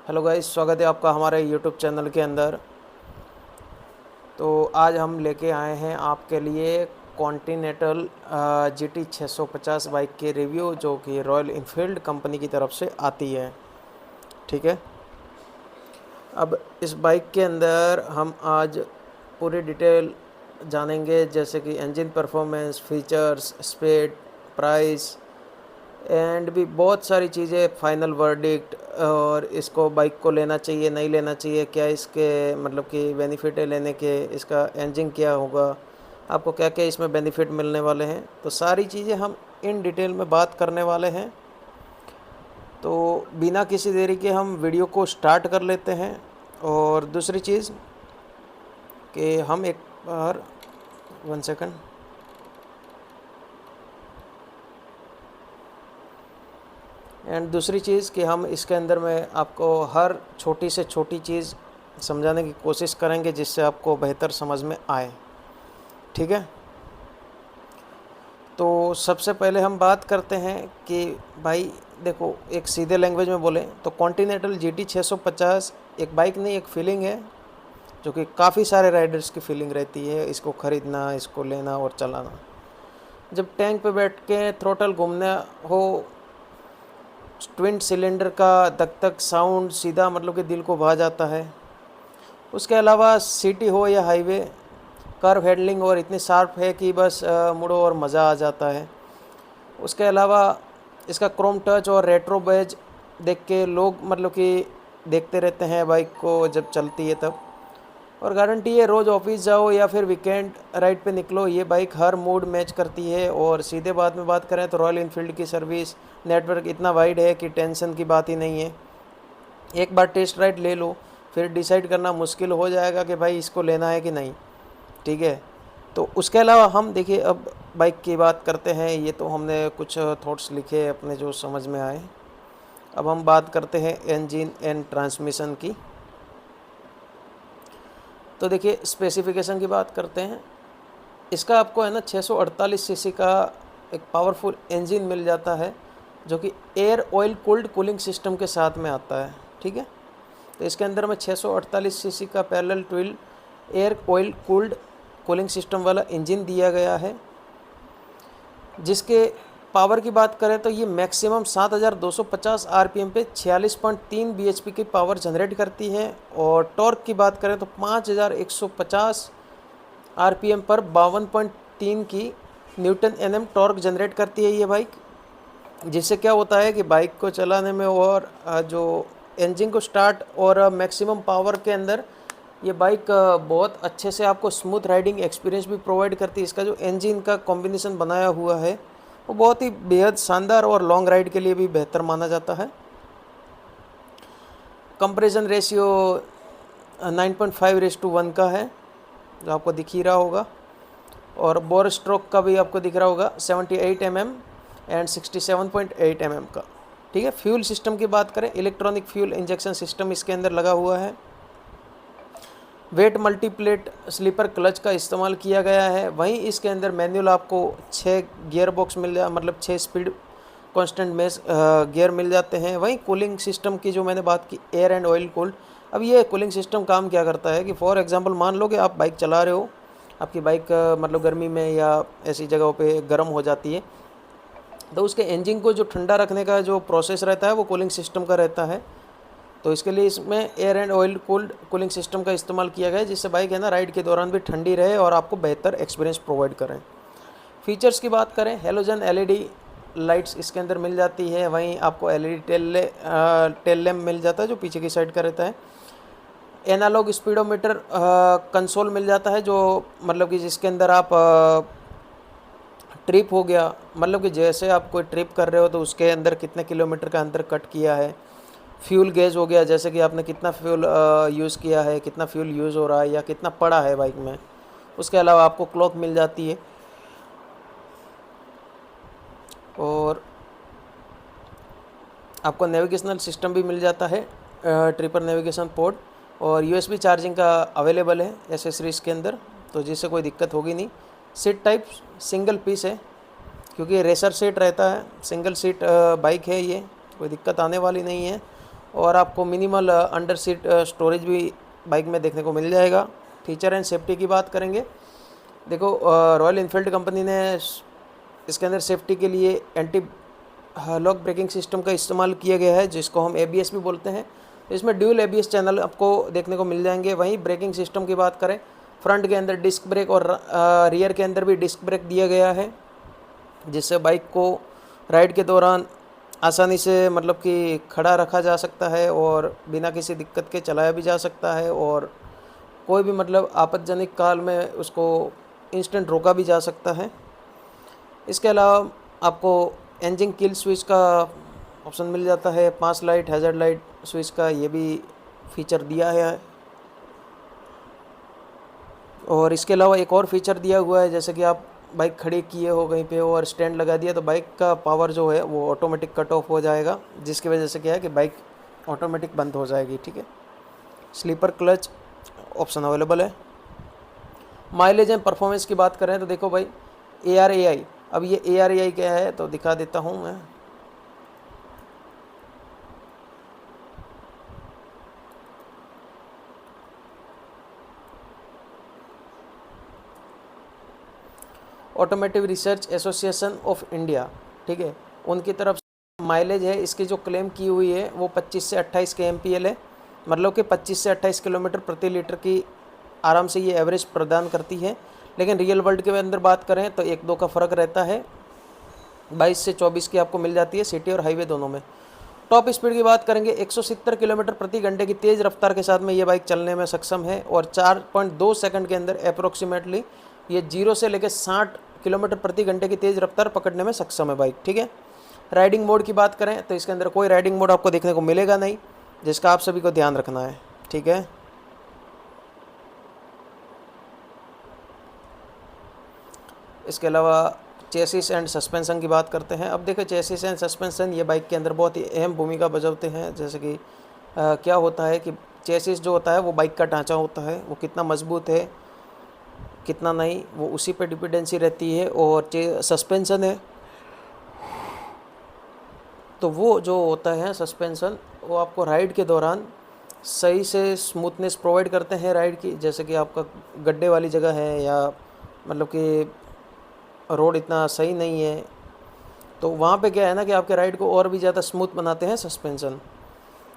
Hello guys, स्वागत है आपका हमारे यूट्यूब चैनल के अंदर। तो आज हम लेके आए हैं आपके लिए कॉन्टिनेंटल GT 650 बाइक के रिव्यू, जो कि रॉयल इनफील्ड कंपनी की तरफ से आती है। ठीक है, अब इस बाइक के अंदर हम आज पूरी डिटेल जानेंगे, जैसे कि engine performance, features, speed, price and भी बहुत सारी चीज़ें, फाइनल वर्डिक्ट, और इसको बाइक को लेना चाहिए नहीं लेना चाहिए, क्या इसके मतलब कि बेनिफिट है लेने के, इसका इंजन क्या होगा, आपको क्या क्या इसमें बेनिफिट मिलने वाले हैं। तो सारी चीज़ें हम इन डिटेल में बात करने वाले हैं। तो बिना किसी देरी के हम वीडियो को स्टार्ट कर लेते हैं। और दूसरी चीज़ कि हम एक बार 1 सेकंड, एंड दूसरी चीज़ कि हम इसके अंदर में आपको हर छोटी से छोटी चीज़ समझाने की कोशिश करेंगे, जिससे आपको बेहतर समझ में आए। ठीक है, तो सबसे पहले हम बात करते हैं कि भाई देखो, एक सीधे लैंग्वेज में बोलें तो कॉन्टिनेंटल GT 650 एक बाइक नहीं, एक फीलिंग है, जो कि काफ़ी सारे राइडर्स की फीलिंग रहती है इसको ख़रीदना, इसको लेना और चलाना। जब टैंक पे बैठ के थ्रोटल घूमना हो, ट्विन सिलेंडर का धक धक साउंड सीधा मतलब कि दिल को भा जाता है। उसके अलावा सिटी हो या हाईवे, कर्व हैंडलिंग और इतनी शार्प है कि बस मुड़ो और मज़ा आ जाता है। उसके अलावा इसका क्रोम टच और रेट्रो बैज देख के लोग मतलब कि देखते रहते हैं बाइक को जब चलती है तब। और गारंटी है, रोज़ ऑफिस जाओ या फिर वीकेंड राइड पे निकलो, ये बाइक हर मूड मैच करती है। और सीधे बात में बात करें तो रॉयल इनफील्ड की सर्विस नेटवर्क इतना वाइड है कि टेंशन की बात ही नहीं है। एक बार टेस्ट राइड ले लो, फिर डिसाइड करना मुश्किल हो जाएगा कि भाई इसको लेना है कि नहीं। ठीक है, तो उसके अलावा हम देखिए, अब बाइक की बात करते हैं। ये तो हमने कुछ थॉट्स लिखे अपने जो समझ में आए। अब हम बात करते हैं इंजन एंड ट्रांसमिशन की। तो देखिए, स्पेसिफिकेशन की बात करते हैं। इसका आपको है ना 648 सीसी का एक पावरफुल इंजन मिल जाता है, जो कि air oil cooled cooling system के साथ में आता है। ठीक है, तो इसके अंदर में 648 सीसी का parallel twin air oil cooled cooling system वाला इंजन दिया गया है, जिसके पावर की बात करें तो ये मैक्सिमम 7250 आरपीएम पे 46.3 bhp की पावर जनरेट करती है। और टॉर्क की बात करें तो 5150 आरपीएम पर 52.3 की न्यूटन एनएम टॉर्क जनरेट करती है ये बाइक। जिससे क्या होता है कि बाइक को चलाने में और जो इंजन को स्टार्ट और मैक्सिमम पावर के अंदर ये बाइक बहुत अच्छे से आपको स्मूथ राइडिंग एक्सपीरियंस भी प्रोवाइड करती है। इसका जो इंजन का कॉम्बिनेशन बनाया हुआ है वो बहुत ही बेहद शानदार और लॉन्ग राइड के लिए भी बेहतर माना जाता है। कंप्रेशन रेशियो 9.5:1 का है, जो आपको दिख ही रहा होगा। और बोर स्ट्रोक का भी आपको दिख रहा होगा 78 mm एंड 67.8 mm का। ठीक है, फ्यूल सिस्टम की बात करें, इलेक्ट्रॉनिक फ्यूल इंजेक्शन सिस्टम इसके अंदर लगा हुआ है। वेट मल्टीप्लेट स्लीपर क्लच का इस्तेमाल किया गया है। वहीं इसके अंदर मैनुअल आपको 6 गियर बॉक्स मिल जाए, मतलब 6 स्पीड कांस्टेंट मेस गियर मिल जाते हैं। वहीं कूलिंग सिस्टम की जो मैंने बात की, एयर एंड ऑयल कूल्ड। अब ये कूलिंग सिस्टम काम क्या करता है कि फॉर एग्जांपल मान लो कि आप बाइक चला रहे हो, आपकी बाइक मतलब गर्मी में या ऐसी जगहों पे गर्म हो जाती है, तो उसके इंजन को जो ठंडा रखने का जो प्रोसेस रहता है वो कूलिंग सिस्टम का रहता है। तो इसके लिए इसमें air and oil cooled cooling system का इस्तेमाल किया गया है, जिससे बाइक है ना राइड के दौरान भी ठंडी रहे और आपको बेहतर एक्सपीरियंस प्रोवाइड करें। फीचर्स की बात करें, हेलोजन एलईडी लाइट्स इसके अंदर मिल जाती है। वहीं आपको एलईडी टेल लैम्प मिल जाता है, जो पीछे की साइड का रहता है। एनालॉग स्पीडोमीटर कंसोल मिल जाता है, जो मतलब कि जिसके अंदर आप ट्रिप हो गया, मतलब कि जैसे आप कोई ट्रिप कर रहे हो तो उसके अंदर कितने किलोमीटर का अंतर कट किया है। फ्यूल गेज हो गया, जैसे कि आपने कितना फ्यूल यूज़ किया है, कितना फ्यूल यूज़ हो रहा है या कितना पड़ा है बाइक में। उसके अलावा आपको क्लॉक मिल जाती है। और आपको नेविगेशनल सिस्टम भी मिल जाता है, ट्रिपल नेविगेशन पोर्ट। और यूएसबी चार्जिंग का अवेलेबल है एसेसरीज के अंदर, तो जिससे कोई दिक्कत होगी नहीं। सीट टाइप सिंगल पीस है, क्योंकि रेसर सीट रहता है, सिंगल सीट बाइक है, ये कोई दिक्कत आने वाली नहीं है। और आपको मिनिमल अंडर सीट स्टोरेज भी बाइक में देखने को मिल जाएगा। फीचर एंड सेफ्टी की बात करेंगे, देखो रॉयल इनफील्ड कंपनी ने इसके अंदर सेफ्टी के लिए एंटी लॉक ब्रेकिंग सिस्टम का इस्तेमाल किया गया है, जिसको हम ABS भी बोलते हैं। इसमें ड्यूल ABS चैनल आपको देखने को मिल जाएंगे। वहीं ब्रेकिंग सिस्टम की बात करें, फ्रंट के अंदर डिस्क ब्रेक और रियर के अंदर भी डिस्क ब्रेक दिया गया है, जिससे बाइक को राइड के दौरान आसानी से मतलब कि खड़ा रखा जा सकता है और बिना किसी दिक्कत के चलाया भी जा सकता है, और कोई भी मतलब आपत्तिजनक काल में उसको इंस्टेंट रोका भी जा सकता है। इसके अलावा आपको इंजन किल स्विच का ऑप्शन मिल जाता है, 5 लाइट हैज़र्ड लाइट स्विच का ये भी फीचर दिया है। और इसके अलावा एक और फीचर दिया हुआ है, जैसे कि आप बाइक खड़ी किए हो कहीं पे और स्टैंड लगा दिया तो बाइक का पावर जो है वो ऑटोमेटिक कट ऑफ हो जाएगा, जिसकी वजह से क्या है कि बाइक ऑटोमेटिक बंद हो जाएगी, ठीक है। स्लीपर क्लच ऑप्शन अवेलेबल है। माइलेज एंड परफॉर्मेंस की बात करें तो देखो भाई ARAI, अब ये ARAI क्या है तो दिखा देता हूँ मैं। Automotive research association of India, ठीक है, उनकी तरफ से माइलेज है इसकी जो क्लेम की हुई है वो 25 से 28 के MPL है, मतलब कि 25 से 28 किलोमीटर प्रति लीटर की आराम से ये एवरेज प्रदान करती है। लेकिन रियल वर्ल्ड के अंदर बात करें तो 1-2 का फ़र्क रहता है, 22 से 24 की आपको मिल जाती है सिटी और हाईवे दोनों में। टॉप स्पीड की बात करेंगे, 170 किलोमीटर प्रति घंटे की तेज़ रफ्तार के साथ में ये बाइक चलने में सक्षम है, और 4.2 सेकंड के अंदर अप्रोक्सीमेटली ये 0 से लेकर 60 किलोमीटर प्रति घंटे की तेज़ रफ्तार पकड़ने में सक्षम है बाइक, ठीक है। राइडिंग मोड की बात करें तो इसके अंदर कोई राइडिंग मोड आपको देखने को मिलेगा नहीं, जिसका आप सभी को ध्यान रखना है, ठीक है। इसके अलावा चेसिस एंड सस्पेंशन की बात करते हैं। अब देखो चेसिस एंड सस्पेंशन ये बाइक के अंदर बहुत ही अहम भूमिका बजाते हैं। जैसे कि क्या होता है कि चेसिस जो होता है वो बाइक का ढांचा होता है, वो कितना मजबूत है कितना नहीं वो उसी पे डिपेंडेंसी रहती है, और सस्पेंशन है तो वो जो होता है सस्पेंशन वो आपको राइड के दौरान सही से स्मूथनेस प्रोवाइड करते हैं राइड की। जैसे कि आपका गड्ढे वाली जगह है या मतलब कि रोड इतना सही नहीं है तो वहाँ पे क्या है ना कि आपके राइड को और भी ज़्यादा स्मूथ बनाते हैं सस्पेंशन।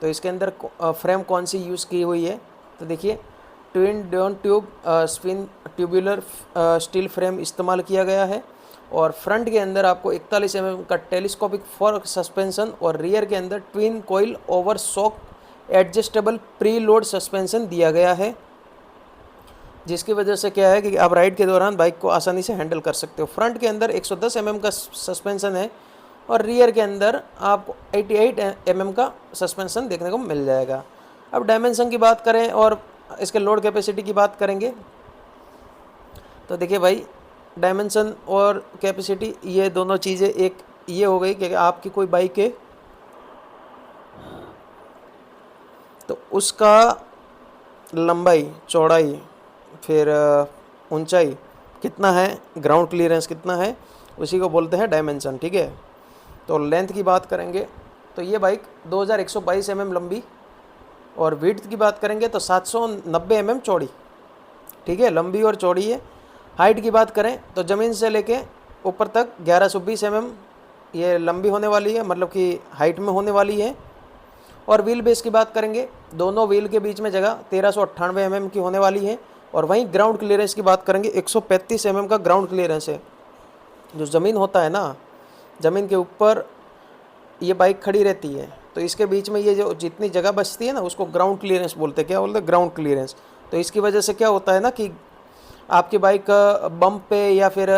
तो इसके अंदर फ्रेम कौन सी यूज़ की हुई है तो देखिए twin down tube spine tubular steel frame इस्तेमाल किया गया है, और फ्रंट के अंदर आपको 41 mm का टेलीस्कोपिक फॉर्क सस्पेंशन और रियर के अंदर twin coil over shock adjustable preload suspension दिया गया है, जिसकी वजह से क्या है कि आप राइड के दौरान बाइक को आसानी से हैंडल कर सकते हो। फ्रंट के अंदर 110 mm का सस्पेंशन है और रियर के अंदर आपको 88 mm का सस्पेंशन देखने को मिल जाएगा। अब डायमेंशन की बात करें और इसके लोड कैपेसिटी की बात करेंगे तो देखिए भाई डायमेंशन और कैपेसिटी ये दोनों चीज़ें एक ये हो गई कि आपकी कोई बाइक है तो उसका लंबाई चौड़ाई फिर ऊंचाई कितना है, ग्राउंड क्लियरेंस कितना है, उसी को बोलते हैं डायमेंशन, ठीक है। तो लेंथ की बात करेंगे तो ये बाइक 2122 mm लंबी, और विड्थ की बात करेंगे तो 790 mm चौड़ी, ठीक है, लंबी और चौड़ी है। हाइट की बात करें तो ज़मीन से लेके ऊपर तक 1120 mm ये लंबी होने वाली है, मतलब कि हाइट में होने वाली है। और व्हील बेस की बात करेंगे, दोनों व्हील के बीच में जगह 1398 mm की होने वाली है। और वहीं ग्राउंड क्लियरेंस की बात करेंगे 135 mm का ग्राउंड क्लियरेंस है। जो ज़मीन होता है ना, ज़मीन के ऊपर ये बाइक खड़ी रहती है तो इसके बीच में ये जो जितनी जगह बचती है ना उसको ग्राउंड क्लियरेंस बोलते हैं। क्या बोलते हैं? Ground clearance. तो इसकी वजह से क्या होता है ना कि आपकी बाइक बम्प पे या फिर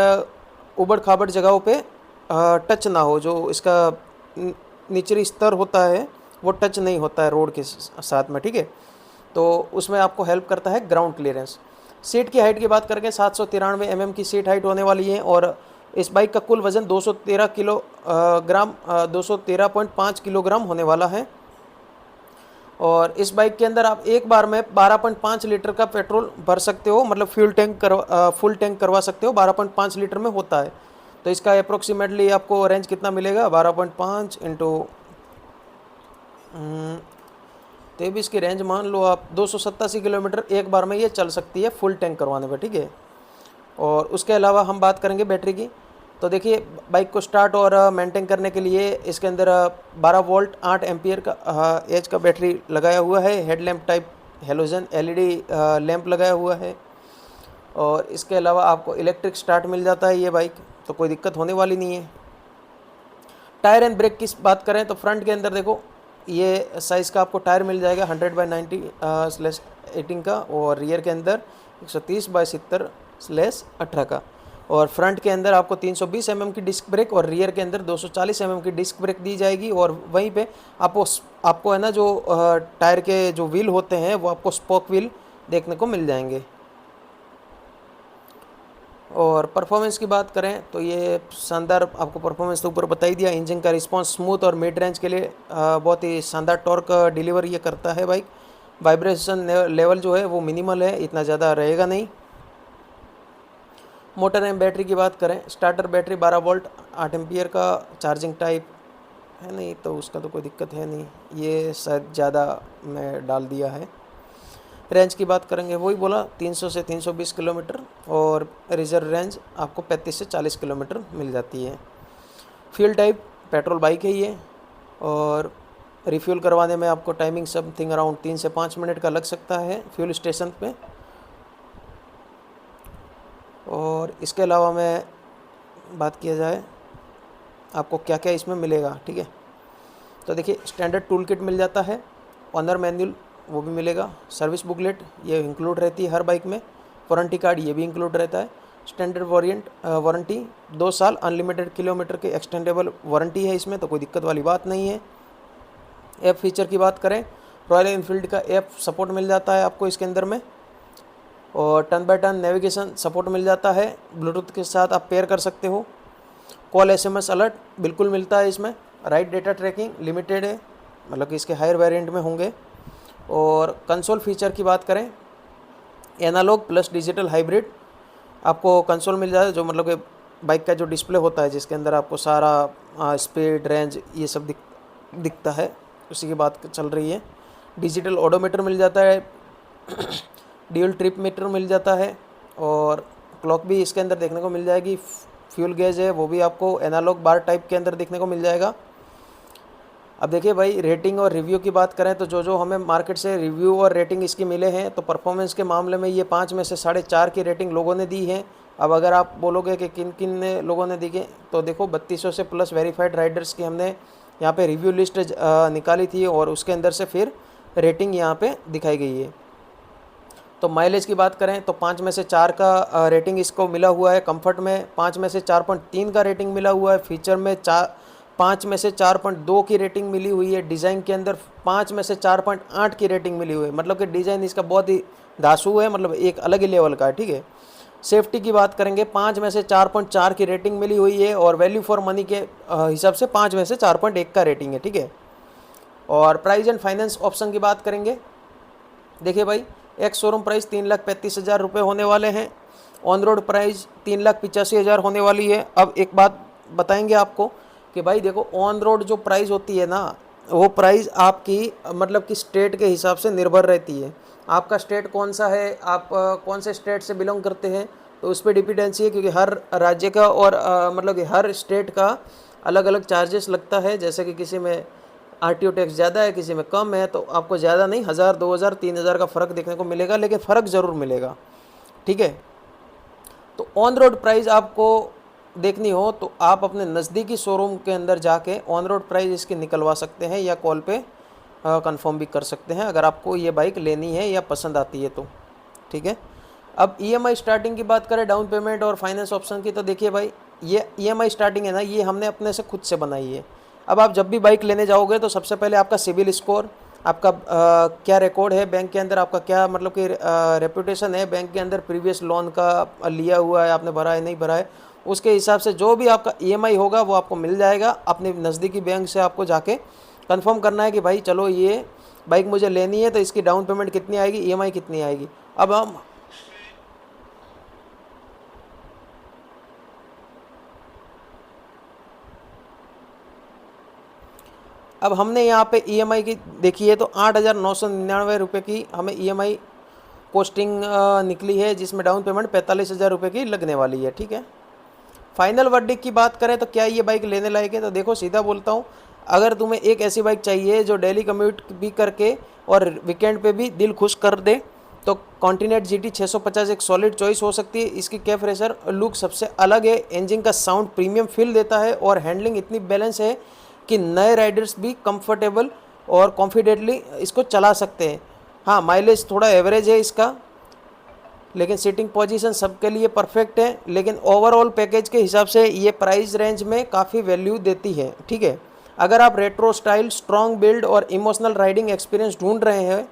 उबड़ खाबड़ जगहों पे टच ना हो, जो इसका निचली स्तर होता है वो टच नहीं होता है रोड के साथ में, ठीक है। तो उसमें आपको हेल्प करता है ग्राउंड क्लियरेंस। सीट की हाइट की बात करके 793 mm की सीट हाइट होने वाली है, और इस बाइक का कुल वज़न 213.5 किलोग्राम होने वाला है। और इस बाइक के अंदर आप एक बार में 12.5 लीटर का पेट्रोल भर सकते हो, मतलब फुल टैंक करवा सकते हो, 12.5 लीटर में होता है। तो इसका अप्रोक्सीमेटली आपको रेंज कितना मिलेगा, 12.5 इंटू तो ये भी इसकी रेंज मान लो आप 287 किलोमीटर एक बार में ये चल सकती है फुल टैंक करवाने पर, ठीक है। और उसके अलावा हम बात करेंगे बैटरी की, तो देखिए बाइक को स्टार्ट और मेंटेन करने के लिए इसके अंदर 12 वोल्ट 8 एम्पियर का एच का बैटरी लगाया हुआ है। Headlamp type halogen LED lamp लगाया हुआ है। और इसके अलावा आपको इलेक्ट्रिक स्टार्ट मिल जाता है ये बाइक, तो कोई दिक्कत होने वाली नहीं है। टायर एंड ब्रेक की बात करें तो फ्रंट के अंदर देखो ये साइज़ का आपको टायर मिल जाएगा 100/90/18 का, और रियर के अंदर 130/70/18 का। और फ्रंट के अंदर आपको 320 mm की डिस्क ब्रेक और रियर के अंदर 240 mm की डिस्क ब्रेक दी जाएगी। और वहीं पे आपको है ना जो टायर के जो व्हील होते हैं वो आपको स्पोक व्हील देखने को मिल जाएंगे। और परफॉर्मेंस की बात करें तो ये शानदार आपको परफॉर्मेंस तो ऊपर बता ही दिया। इंजन का रिस्पांस स्मूथ और मिड रेंज के लिए बहुत ही शानदार टॉर्क डिलीवर ये करता है बाइक। वाइब्रेशन लेवल जो है वो मिनिमल है, इतना ज़्यादा रहेगा नहीं। मोटर एंड बैटरी की बात करें, स्टार्टर बैटरी 12 वोल्ट 8 एम्पियर का चार्जिंग टाइप है नहीं, तो उसका तो कोई दिक्कत है नहीं, ये शायद ज़्यादा मैं डाल दिया है। रेंज की बात करेंगे वही बोला 300 से 320 किलोमीटर, और रिजर्व रेंज आपको 35 से 40 किलोमीटर मिल जाती है। फ्यूल टाइप पेट्रोल बाइक है ये, और रिफ्यूल करवाने में आपको टाइमिंग समथिंग अराउंड 3 से 5 मिनट का लग सकता है फ्यूल स्टेशन पे। और इसके अलावा मैं बात किया जाए आपको क्या क्या इसमें मिलेगा, ठीक है। तो देखिए स्टैंडर्ड टूल किट मिल जाता है, ऑनर मैनुअल वो भी मिलेगा, सर्विस बुकलेट ये इंक्लूड रहती है हर बाइक में, वारंटी कार्ड ये भी इंक्लूड रहता है। स्टैंडर्ड वारंटी 2 साल अनलिमिटेड किलोमीटर के एक्सटेंडेबल वारंटी है इसमें, तो कोई दिक्कत वाली बात नहीं है। ऐप फीचर की बात करें, रॉयल एनफील्ड का ऐप सपोर्ट मिल जाता है आपको इसके अंदर में, और turn by turn navigation support मिल जाता है, ब्लूटूथ के साथ आप पेयर कर सकते हो। कॉल SMS अलर्ट बिल्कुल मिलता है इसमें। राइड डेटा ट्रैकिंग लिमिटेड है, मतलब कि इसके हायर वेरिएंट में होंगे। और कंसोल फीचर की बात करें, एनालॉग प्लस डिजिटल हाइब्रिड आपको कंसोल मिल जाए, जो मतलब कि बाइक का जो डिस्प्ले होता है जिसके अंदर आपको सारा स्पीड रेंज ये सब दिखता है, उसी की बात चल रही है। डिजिटल ओडोमीटर मिल जाता है, ड्यूल ट्रिप मीटर मिल जाता है, और क्लॉक भी इसके अंदर देखने को मिल जाएगी। फ्यूल गेज है वो भी आपको एनालॉग बार टाइप के अंदर देखने को मिल जाएगा। अब देखिए भाई रेटिंग और रिव्यू की बात करें तो जो हमें मार्केट से रिव्यू और रेटिंग इसकी मिले हैं, तो परफॉर्मेंस के मामले में ये 5 में से 4.5 की रेटिंग लोगों ने दी है। अब अगर आप बोलोगे कि किन किन ने लोगों ने दी है, तो देखो 3200 से प्लस वेरीफाइड राइडर्स की हमने यहाँ पे रिव्यू लिस्ट निकाली थी, और उसके अंदर से फिर रेटिंग यहाँ पे दिखाई गई है। तो माइलेज की बात करें तो 5 में से 4 का रेटिंग इसको मिला हुआ है। कंफर्ट में 5 में से 4.3 का रेटिंग मिला हुआ है। फीचर में 5 में से 4.2 की रेटिंग मिली हुई है। डिज़ाइन के अंदर 5 में से 4.8 की रेटिंग मिली हुई है, मतलब कि डिज़ाइन इसका बहुत ही धांसू है, मतलब एक अलग ही लेवल का है, ठीक है। सेफ्टी की बात करेंगे 5 में से 4.4 की रेटिंग मिली हुई है, और वैल्यू फॉर मनी के हिसाब से 5 में से 4.1 का रेटिंग है, ठीक है। और प्राइस एंड फाइनेंस ऑप्शन की बात करेंगे, देखिए भाई एक्स शोरूम प्राइस 3,35,000 रुपये होने वाले हैं। ऑन रोड प्राइस 3,85,000 होने वाली है। अब एक बात बताएंगे आपको कि भाई देखो ऑन रोड जो प्राइस होती है ना, वो प्राइस आपकी मतलब कि स्टेट के हिसाब से निर्भर रहती है। आपका स्टेट कौन सा है, आप कौन से स्टेट से बिलोंग करते हैं, तो उस पर डिपेंडेंसी है, क्योंकि हर राज्य का और मतलब कि हर स्टेट का अलग अलग चार्जेस लगता है। जैसे कि किसी में RTO टैक्स ज़्यादा है, किसी में कम है, तो आपको ज़्यादा नहीं 1000 2000 3000 का फ़र्क देखने को मिलेगा, लेकिन फ़र्क ज़रूर मिलेगा, ठीक है। तो ऑन रोड प्राइस आपको देखनी हो तो आप अपने नज़दीकी शोरूम के अंदर जाके ऑन रोड प्राइस इसकी निकलवा सकते हैं, या कॉल पे कंफर्म भी कर सकते हैं अगर आपको ये बाइक लेनी है या पसंद आती है तो, ठीक है। अब EMI स्टार्टिंग की बात करें, डाउन पेमेंट और फाइनेंस ऑप्शन की, तो देखिए भाई ये EMI स्टार्टिंग है ना, ये हमने अपने से खुद से बनाई है। अब आप जब भी बाइक लेने जाओगे तो सबसे पहले आपका सिविल स्कोर, आपका क्या रिकॉर्ड है बैंक के अंदर, आपका क्या मतलब कि रेपुटेशन है बैंक के अंदर, प्रीवियस लोन का लिया हुआ है आपने, भरा है नहीं भरा है, उसके हिसाब से जो भी आपका EMI होगा वो आपको मिल जाएगा। अपने नज़दीकी बैंक से आपको जाके कंफर्म करना है कि भाई चलो ये बाइक मुझे लेनी है, तो इसकी डाउन पेमेंट कितनी आएगी, EMI कितनी आएगी। अब हम अब हमने यहाँ पे EMI की देखी है तो 8,999 रुपये की हमें EMI कॉस्टिंग निकली है, जिसमें डाउन पेमेंट 45,000 रुपये की लगने वाली है। ठीक है, फाइनल वर्डिक्ट की बात करें तो क्या ये बाइक लेने लायक है? तो देखो सीधा बोलता हूँ, अगर तुम्हें एक ऐसी बाइक चाहिए जो डेली कम्यूट भी करके और वीकेंड पे भी दिल खुश कर दे, तो कॉन्टिनेंट GT 650 एक सॉलिड चॉइस हो सकती है। इसकी कैफ रेसर लुक सबसे अलग है, इंजन का साउंड प्रीमियम फील देता है और हैंडलिंग इतनी बैलेंस है कि नए राइडर्स भी कंफर्टेबल और कॉन्फिडेंटली इसको चला सकते हैं। हाँ, माइलेज थोड़ा एवरेज है इसका, लेकिन सीटिंग पोजीशन सबके लिए परफेक्ट है। लेकिन ओवरऑल पैकेज के हिसाब से ये प्राइस रेंज में काफ़ी वैल्यू देती है। ठीक है, अगर आप रेट्रो स्टाइल, स्ट्रॉन्ग बिल्ड और इमोशनल राइडिंग एक्सपीरियंस ढूंढ रहे हैं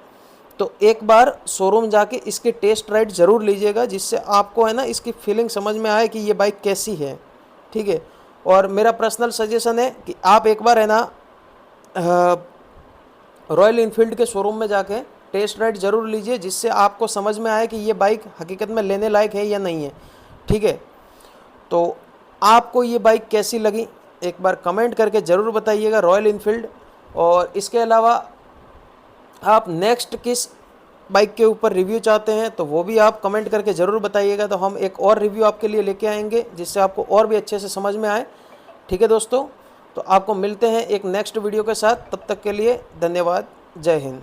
तो एक बार शोरूम जाके इसकी टेस्ट राइड ज़रूर लीजिएगा, जिससे आपको है ना इसकी फीलिंग समझ में आए कि ये बाइक कैसी है। ठीक है, और मेरा पर्सनल सजेशन है कि आप एक बार है ना रॉयल इनफील्ड के शोरूम में जाके टेस्ट राइड ज़रूर लीजिए, जिससे आपको समझ में आए कि ये बाइक हकीकत में लेने लायक है या नहीं है। ठीक है, तो आपको ये बाइक कैसी लगी एक बार कमेंट करके ज़रूर बताइएगा, रॉयल इनफील्ड। और इसके अलावा आप नेक्स्ट किस बाइक के ऊपर रिव्यू चाहते हैं तो वो भी आप कमेंट करके ज़रूर बताइएगा, तो हम एक और रिव्यू आपके लिए लेके आएंगे जिससे आपको और भी अच्छे से समझ में आए। ठीक है दोस्तों, तो आपको मिलते हैं एक नेक्स्ट वीडियो के साथ, तब तक के लिए धन्यवाद, जय हिंद।